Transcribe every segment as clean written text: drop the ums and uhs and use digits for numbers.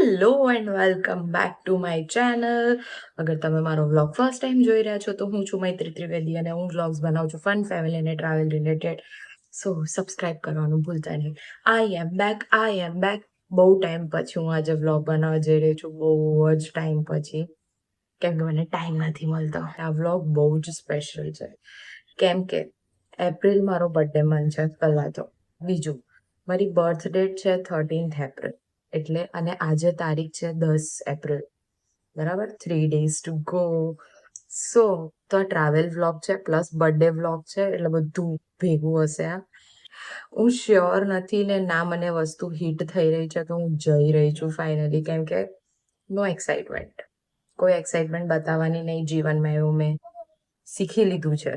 Hello and welcome back to my channel. અગર તમે મારો વ્લોગ ફર્સ્ટ ટાઈમ જોઈ રહ્યા છો તો હું છું મૈત્રી ત્રિવેદી અને હું વ્લોગ્સ બનાવું છું ફન ફેમિલી અને ટ્રાવેલ રિલેટેડ. સો સબસ્ક્રાઇબ કરવાનું ભૂલતા નહીં. આઈ એમ બેક. બહુ ટાઈમ પછી હું આજે વ્લોગ બનાવવા જઈ રહી છું, બહુ જ ટાઈમ પછી, કેમ કે મને ટાઈમ નથી મળતો. આ વ્લોગ બહુ જ સ્પેશિયલ છે કેમ કે એપ્રિલ મારો બર્થડે મંથ છે. પહેલાં તો બીજું, મારી બર્થ ડેટ છે 13th એપ્રિલ, એટલે અને આજે તારીખ છે 10 એપ્રિલ, બરાબર, 3 days ટુ ગો. સો તો આ ટ્રાવેલ વ્લોગ છે પ્લસ બર્થડે વ્લોગ છે, એટલે બધું ભેગું હશે. આ હું શ્યોર નથી ને ના મને વસ્તુ હિટ થઈ રહી છે તો હું જઈ રહી છું ફાઇનલી, કેમ કે નો એક્સાઇટમેન્ટ, કોઈ એક્સાઇટમેન્ટ બતાવવાની નહીં જીવનમાં, એવું મેં શીખી લીધું છે.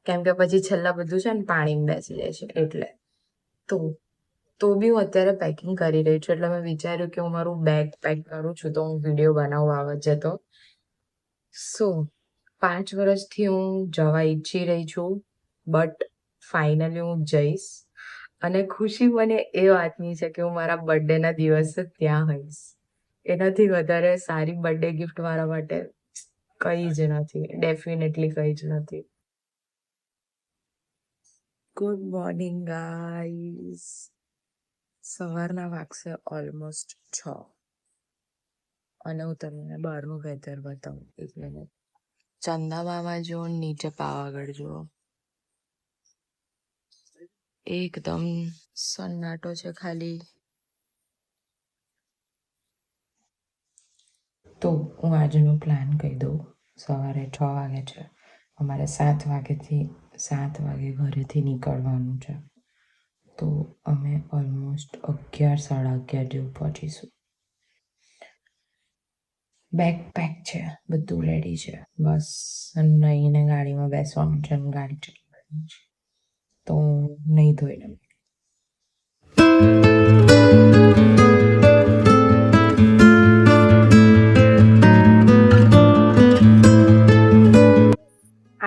કેમ કે પછી છેલ્લા બધું છે ને પાણીમાં બેસી જાય છે. એટલે તો બી હું અત્યારે પેકિંગ કરી રહી છું, એટલે મેં વિચાર્યું કે હું મારું બેગ પેક કરું છું તો હું વિડીયો બનાવવા આવે છે. તો 5 વર્ષથી હું જવા ઈચ્છી રહી છું, બટ ફાઇનલી હું જઈશ. અને ખુશી મને એ વાતની છે કે હું મારા બર્થડેના દિવસે ત્યાં હોઈશ. એનાથી વધારે સારી બર્થડે ગિફ્ટ મારા માટે કંઈ જ નથી, ડેફિનેટલી કંઈ જ નથી. Good morning guys. સવારના વાગશે ઓલમોસ્ટ 6 અને હું તમને બહારનું વેધર બતાવું. એક મિનિટ. ચંદામામાં જુઓ, નીચે પાવાગઢ જુઓ, એકદમ સન્નાટો છે ખાલી. તો હું આજનું પ્લાન કહી દઉં. સવારે 6 વાગે છે, અમારે 7 વાગે ઘરેથી નીકળવાનું છે. તો અમે ઓલમોસ્ટ 11 સાડા 11 જેવું પહોંચીશું. બેગ પેક છે, બધું રેડી છે, બસ નહીને ગાડીમાં બેસવાનું છે અને ગાડી ચલાવવાની છે. તો નહીં ધોઈને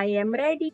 I am ready.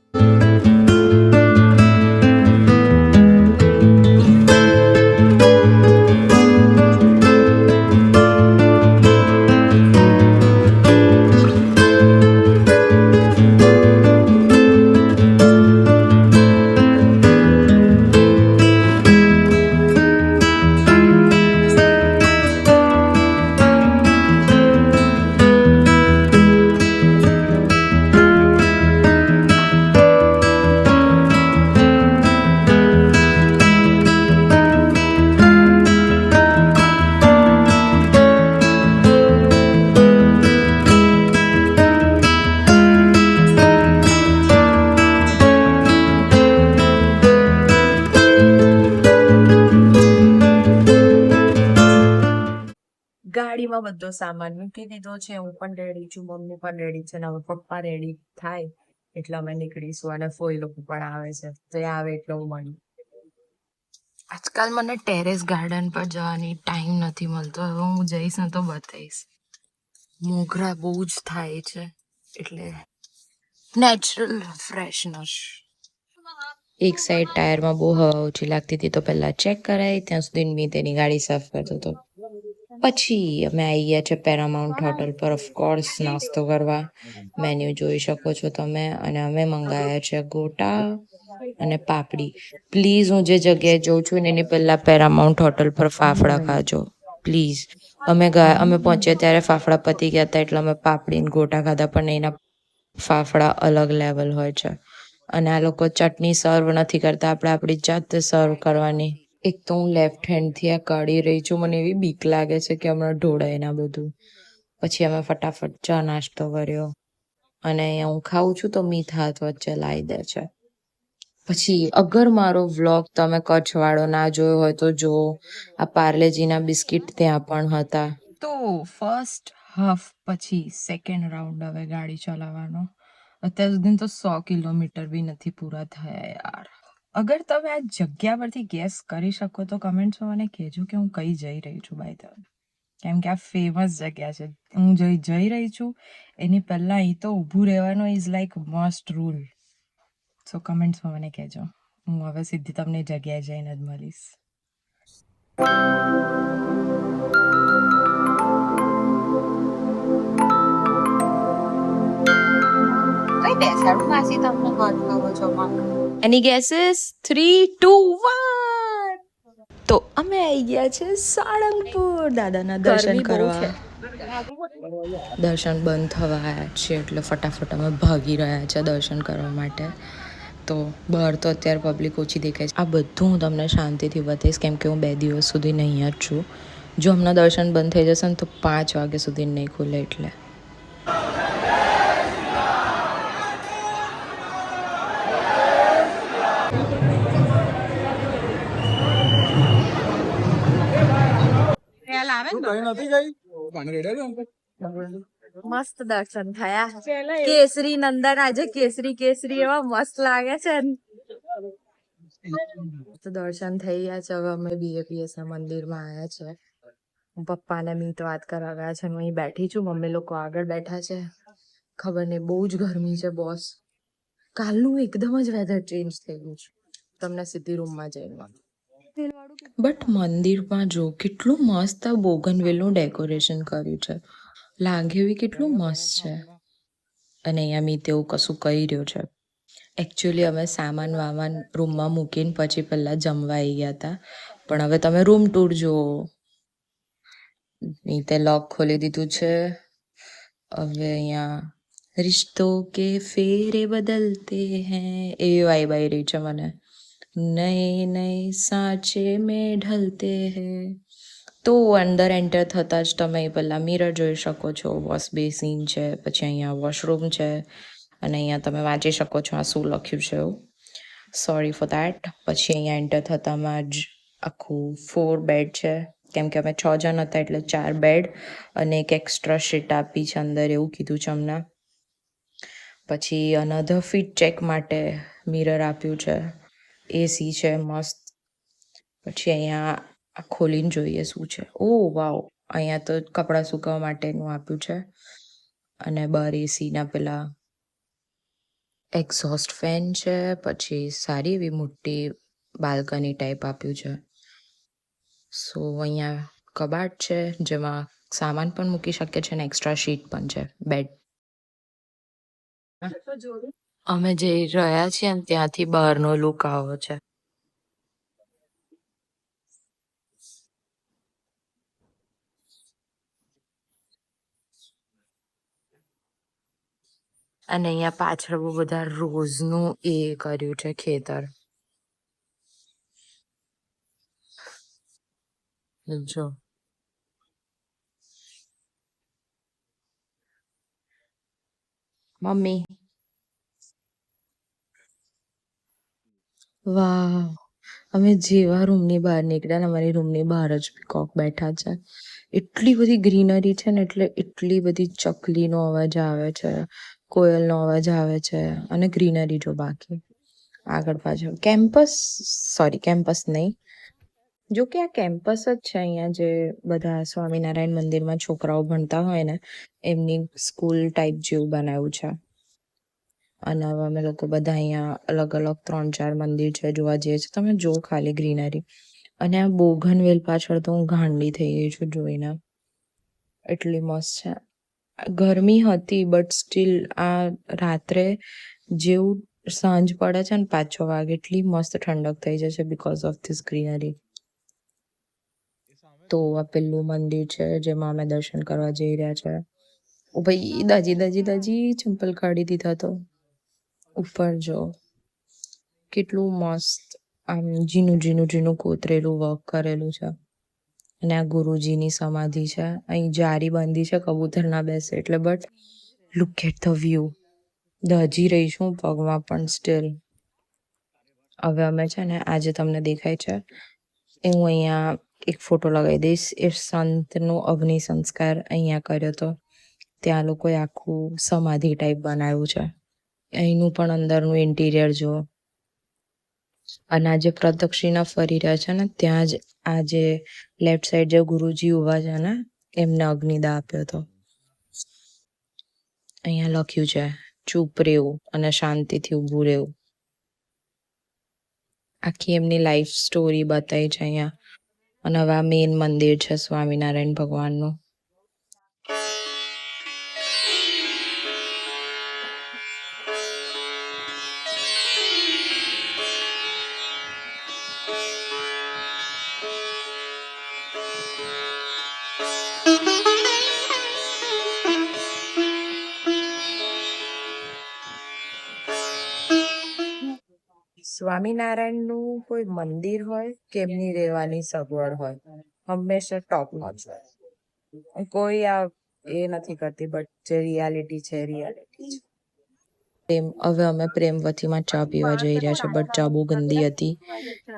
ગાડીમાં બધો સામાન મૂકી દીધો છે, હું પણ રેડી છું, મમ્મી પણ રેડી છે, ને હવે પપ્પા રેડી થાય એટલે અમે નીકળીશું. અને ફોઈ લોકો પણ આવે છે, તો એ આવે એટલે હું મળું. આજકાલ મને ટેરેસ ગાર્ડન પર જવાની ટાઈમ નથી મળતો. હવે હું જઈશ ને તો બતાવીશ. મોગરા બહુ જ થાય છે, એટલે નેચરલ ફ્રેશનર. એક સાઈડ ટાયરમાં બહુ હવા ઓછી લાગતી હતી તો પહેલા ચેક કરાય, ત્યાં સુધી મેં તેની ગાડી સાફ કરતો હતો. પછી અમે આવી ગયા છે પેરામાઉન્ટ હોટલ પર, ઓફકોર્સ નાસ્તો કરવા. મેન્યુ જોઈ શકો છો તમે. અને અમે મંગાવ્યા છે ગોટા અને પાપડી. પ્લીઝ, હું જે જગ્યાએ જઉં છું ને એની પહેલા પેરામાઉન્ટ હોટલ પર ફાફડા ખાજો પ્લીઝ. અમે પહોંચ્યા ત્યારે ફાફડા પતી ગયા હતા, એટલે અમે પાપડી ને ગોટા ખાધા, પણ એના ફાફડા અલગ લેવલ હોય છે. અને આ લોકો ચટણી સર્વ નથી કરતા, આપણે આપણી જાતે સર્વ કરવાની. એક તો હું લેફ્ટ હેન્ડથી આ કાઢી રહી છું, મને એવી બીક લાગે છે કે હમણાં ઢોળાય ના બધું. પછી અમે ફટાફટ ચા નાસ્તો કર્યો અને અહીંયા હું ખાઉં છું તો મીત હાથ વચ્ચે લાવી દે છે. પછી અગર મારો વ્લોગ તમે કચ્છવાળો ના જોયો હોય તો જો, આ પાર્લેજીના બિસ્કિટ ત્યાં પણ હતા. તો ફર્સ્ટ હાફ પછી સેકન્ડ રાઉન્ડ હવે ગાડી ચલાવવાનો. અત્યાર સુધી તો 100 કિલોમીટર બી નથી પૂરા થયા યાર. અગર તમે આ જગ્યા પરથી ગેસ કરી શકો તો કમેન્ટ્સમાં મને કહેજો કે હું કઈ જઈ રહી છું. બાય ધ વે, કેમ કે આ ફેમસ જગ્યા છે. હું જઈ રહી છું એની પહેલા અહીં તો ઊભું રહેવાનું ઇઝ લાઈક મસ્ટ રૂલ. સો કમેન્ટ્સમાં મને કહેજો. હું હવે સીધી તમને જગ્યાએ જઈને જ મળીશ. બેસાડું માસી તમને વાત કરો છો માં? એની ગેસીસ 3, 2, 1. તો અમે આવી ગયા છે સાળંગપુર દાદાના દર્શન કરવા. દર્શન બંધ થવા આવ્યા છે એટલે ફટાફટ અમે ભાગી રહ્યા છે દર્શન કરવા માટે. તો બહાર તો અત્યારે પબ્લિક ઓછી દેખાય છે. આ બધું હું તમને શાંતિથી બતાવીશ કેમ કે હું 2 દિવસ સુધી નહીં જ છું. જો હમણાં દર્શન બંધ થઈ જશે ને તો 5 વાગ્યા સુધી નહીં ખુલે એટલે. મસ્ત દર્શન થયા. કેસરી નંદન આજે કેસરી કેસરી એવા મસ્ત લાગે છે. તો દર્શન થઈ ગયા છે. હવે અમે BAPS ના મંદિરમાં આવ્યા છે. પપ્પાને મીત વાત કરવા ગયા છે. હું અહીં બેઠી છું. મમ્મી લોકો આગળ બેઠા છે. ખબર નહીં બહુ જ ગરમી છે બોસ. કાલનું એકદમ જ વેધર ચેન્જ થઈ ગયું છે. તમને સીધી રૂમમાં જઈને બટ મંદિરમાં જો કેટલું મસ્ત આ બોગનવેલનું ડેકોરેશન કર્યું છે. લાગે એવી કેટલું મસ્ત છે. અને અહીંયા મીત એવું કશું કહી રહ્યો છે. એકચ્યુઅલી અમે સામાન વામાન રૂમમાં મૂકીને પછી પહેલાં જમવા આવી ગયા હતા. પણ હવે તમે રૂમ ટૂર જુઓ. મીતે લોક ખોલી દીધું છે. હવે અહીંયા રિશ્તો કે ફેરે બદલતે હૈ એવી વાઈબ આવી રહી છે મને. નए નए સાંચે में ढलते हैं. તો અંદર એન્ટર થતાં જ તમે પહેલાં મિરર જોઈ શકો છો. વોશ બેસિન છે, પછી અહીંયા વોશરૂમ છે અને અહીંયા તમે વાંચી શકો છો આ શું લખ્યું છે એવું. Sorry for that. પછી અહીંયા એન્ટર થતાંમાં જ આખું 4 બેડ છે કેમ કે અમે 6 જણ હતા એટલે 4 બેડ અને એક એક્સ્ટ્રા શીટ આપી છે અંદર એવું કીધું છે અમને. પછી અનધર ફિટ ચેક માટે મિરર આપ્યું છે. એસી છે મસ્ત. પછી અહીંયા ખોલીને જોઈએ શું છે. ઓ વાવ, અહીંયા તો કપડાં સુકવવા માટેનું આપ્યું છે અને બહાર એસીના પેલા એક્ઝોસ્ટ ફેન છે. પછી સારી એવી મોટી બાલ્કની ટાઈપ આપ્યું છે. સો અહીંયા કબાટ છે જેમાં સામાન પણ મૂકી શકે છે અને એક્સ્ટ્રા શીટ પણ છે. બેડ અમે જઈ રહ્યા છીએ ને ત્યાંથી બહારનો લુક આવો છે. અને અહીંયા પાછળ બહુ બધા રોઝનું એ કર્યું છે ખેતર. જો મમ્મી વાહ, અમે જેવા રૂમની બહાર નીકળ્યા ને અમારી રૂમની બહાર જ પીકોક બેઠા છે. એટલી બધી ગ્રીનરી છે ને એટલે એટલી બધી ચકલીનો અવાજ આવે છે, કોયલનો અવાજ આવે છે અને ગ્રીનરી જો બાકી આગળ પાછળ કેમ્પસ નહીં. જો કે આ કેમ્પસ જ છે અહીંયા જે બધા સ્વામિનારાયણ મંદિરમાં છોકરાઓ ભણતા હોય ને એમની સ્કૂલ ટાઈપ જેવું બનાવ્યું છે. અને હવે અમે લોકો બધા અહીંયા અલગ અલગ 3-4 મંદિર છે જોવા જઈએ છીએ. તમે જો ખાલી ગ્રીનરી. અને આ બોગનવેલ પાછળ તો હું ગાંડી થઈ ગઈ છું જોઈને. એટલી મસ્ત છે. ગરમી હતી બટ સ્ટીલ આ રાત્રે જેવું સાંજ પડે છે ને 5-6 વાગે એટલી મસ્ત ઠંડક થઈ જશે બીકોઝ ઓફ ધીસ ગ્રીનરી. તો આ પેલું મંદિર છે જેમાં અમે દર્શન કરવા જઈ રહ્યા છે. ઓ ભાઈ દાજી ચંપલ કાઢી દીધા તો. ઉપર જો કેટલું મસ્ત આમ ઝીનું કોતરેલું વર્ક કરેલું છે. અને આ ગુરુજીની સમાધિ છે. અહીં જારી બાંધી છે કબૂતર ના બેસે એટલે. But look at the view. દાજી રહીશું પગમાં પણ સ્ટીલ. હવે અમે છે ને આજે તમને દેખાય છે એ હું અહીંયા એક ફોટો લગાવી દઈશ. એ સંતનો અગ્નિ સંસ્કાર અહીંયા કર્યો હતો. ત્યાં લોકોએ આખું સમાધિ ટાઈપ બનાવ્યું છે. અહીંનું પણ અંદરનું ઇન્ટિરિયર જુઓ. અને આ જે પ્રદક્ષિણા ફરી રહ્યા છે ને ત્યાં જ આ જે લેફ્ટ સાઈડ જે ગુરુજી ઉભા છે ને એમને અગ્નિદાહ આપ્યો હતો. અહીંયા લખ્યું છે ચૂપ રહેવું અને શાંતિથી ઊભું રહેવું. આખી એમની લાઈફ સ્ટોરી બતાવી છે અહીંયા. અને હવે આ મેઇન મંદિર છે સ્વામિનારાયણ ભગવાનનું. સ્વામિનારાયણ નું કોઈ મંદિર હોય કે એમની રહેવાની સગવડ હોય, હંમેશા ટોપ નોચ હોય. કોઈ આ એ નથી કરતી, બટ જે રિયાલિટી છે રિયાલિટી છે. હવે અમે પ્રેમવતીમાં ચા પીવા જઈ રહ્યા છે, બટ ચા બહુ ગંદી હતી,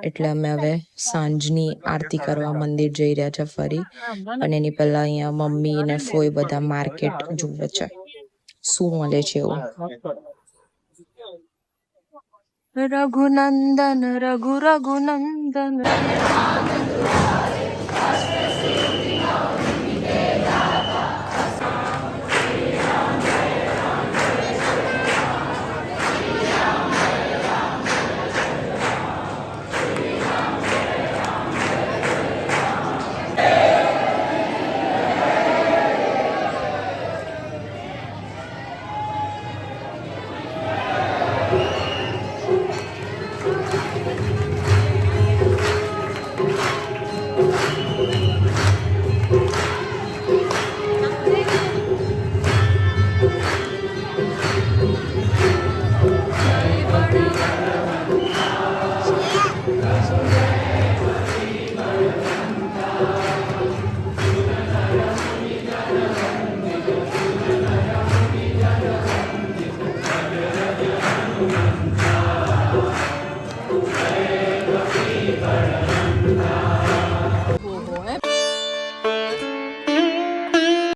એટલે અમે હવે સાંજની આરતી કરવા મંદિર જઈ રહ્યા છે ફરી. અને એની પહેલા અહીંયા મમ્મી ને ફોઈ બધા માર્કેટ જુએ છે શું મળે છે એવું. રઘુનંદન રઘુનંદન